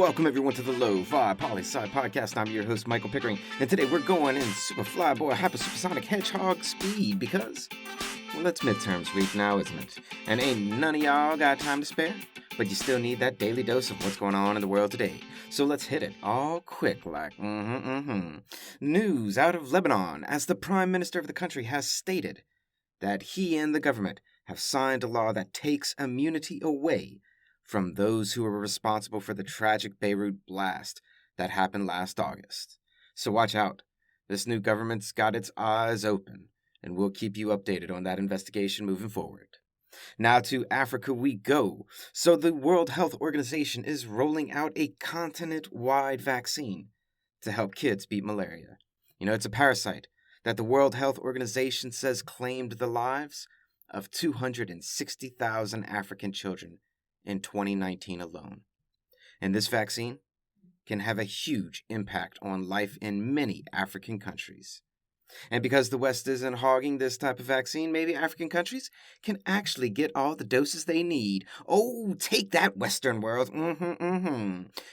Welcome everyone to the Lofi Poli Sci podcast. I'm your host, Michael Pickering, and today we're going in super flyboy hyper supersonic hedgehog speed because, well, it's midterms week now, isn't it? And ain't none of y'all got time to spare, but you still need that daily dose of what's going on in the world today. So let's hit it all quick like News out of Lebanon, as the Prime Minister of the country has stated that he and the government have signed a law that takes immunity away from those who were responsible for the tragic Beirut blast that happened last August. So watch out. This new government's got its eyes open, and we'll keep you updated on that investigation moving forward. Now to Africa we go. So the World Health Organization is rolling out a continent-wide vaccine to help kids beat malaria. It's a parasite that the World Health Organization says claimed the lives of 260,000 African children in 2019 alone. And this vaccine can have a huge impact on life in many African countries. And because the West isn't hogging this type of vaccine, maybe African countries can actually get all the doses they need. Oh, take that, Western world.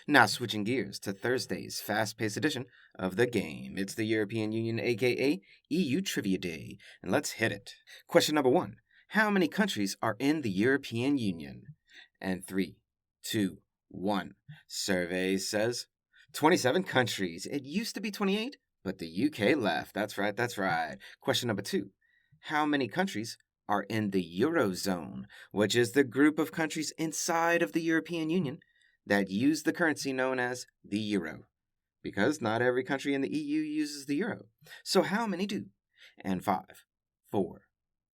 Now switching gears to Thursday's fast-paced edition of The Game. It's the European Union, aka EU Trivia Day. And let's hit it. Question number 1. How many countries are in the European Union? And 3, 2, 1. Survey says 27 countries. It used to be 28, but the UK left. That's right. Question number 2. How many countries are in the Eurozone, which is the group of countries inside of the European Union that use the currency known as the euro? Because not every country in the EU uses the euro. So how many do? And 5, 4,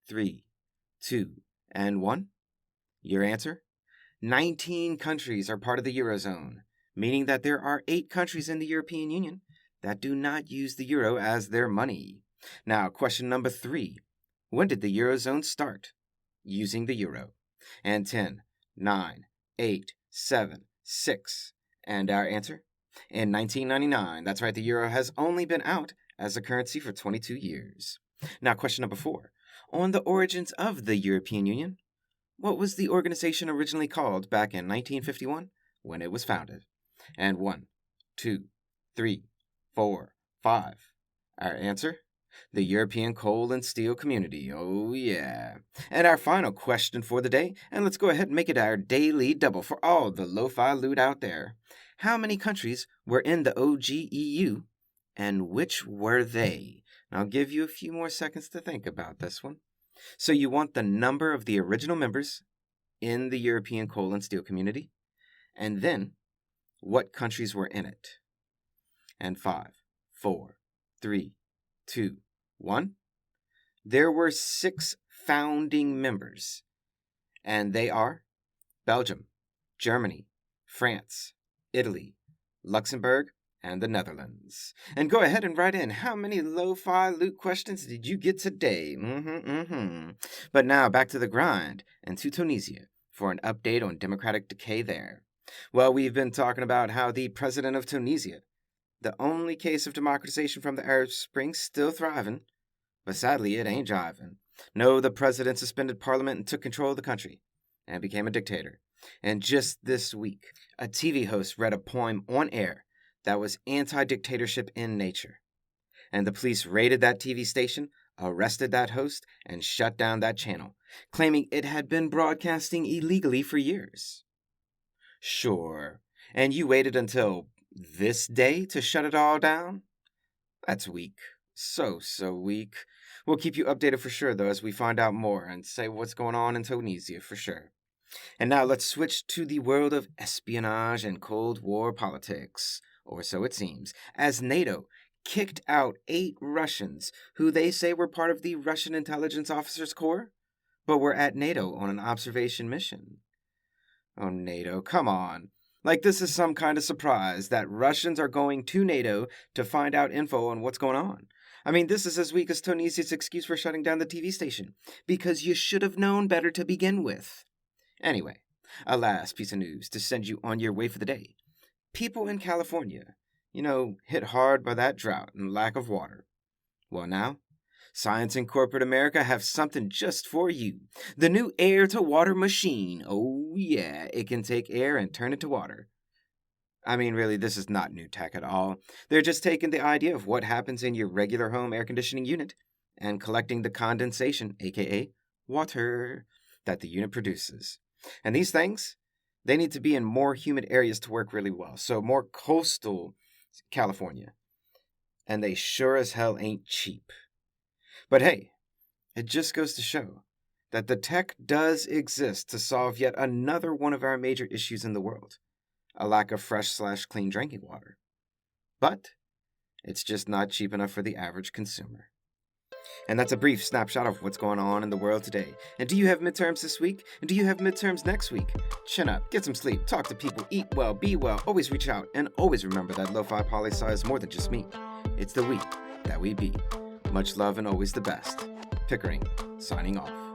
3, 2, and 1. Your answer? 19 countries are part of the Eurozone, meaning that there are 8 countries in the European Union that do not use the euro as their money. Now, question number 3. When did the Eurozone start using the euro? And 10, 9, 8, 7, 6. And our answer? In 1999. That's right, the euro has only been out as a currency for 22 years. Now, question number 4. On the origins of the European Union, what was the organization originally called back in 1951 when it was founded? And 1, 2, 3, 4, 5. Our answer? The European Coal and Steel Community. Oh, yeah. And our final question for the day, and let's go ahead and make it our daily double for all the lo-fi loot out there. How many countries were in the OGEU, and which were they? I'll give you a few more seconds to think about this one. So you want the number of the original members in the European Coal and Steel Community, and then what countries were in it. And 5, 4, 3, 2, 1. There were 6 founding members, and they are Belgium, Germany, France, Italy, Luxembourg, and the Netherlands. And go ahead and write in, how many lo-fi loot questions did you get today? But now back to the grind and to Tunisia for an update on democratic decay there. Well, we've been talking about how the president of Tunisia, the only case of democratization from the Arab Spring, still thriving, but sadly it ain't jiving. No, the president suspended parliament and took control of the country and became a dictator. And just this week, a TV host read a poem on air that was anti-dictatorship in nature. And the police raided that TV station, arrested that host, and shut down that channel, claiming it had been broadcasting illegally for years. Sure, and you waited until this day to shut it all down? That's weak. So weak. We'll keep you updated for sure, though, as we find out more and say what's going on in Tunisia for sure. And now let's switch to the world of espionage and Cold War politics. Or so it seems, as NATO kicked out 8 Russians who they say were part of the Russian intelligence officers' corps, but were at NATO on an observation mission. Oh, NATO, come on. Like this is some kind of surprise that Russians are going to NATO to find out info on what's going on. I mean, this is as weak as Tunisia's excuse for shutting down the TV station, because you should have known better to begin with. Anyway, a last piece of news to send you on your way for the day. People in California, hit hard by that drought and lack of water. Well, now, science and corporate America have something just for you. The new air-to-water machine. Oh, yeah, it can take air and turn it to water. I mean, really, this is not new tech at all. They're just taking the idea of what happens in your regular home air conditioning unit and collecting the condensation, aka water, that the unit produces. And these things, they need to be in more humid areas to work really well. So, more coastal California. And they sure as hell ain't cheap. But hey, it just goes to show that the tech does exist to solve yet another one of our major issues in the world, a lack of fresh/clean drinking water. But it's just not cheap enough for the average consumer. And that's a brief snapshot of what's going on in the world today. And do you have midterms this week? And do you have midterms next week? Chin up, get some sleep, talk to people, eat well, be well, always reach out, and always remember that Lofi Poli Sci is more than just me. It's the we that we be. Much love and always the best. Pickering, signing off.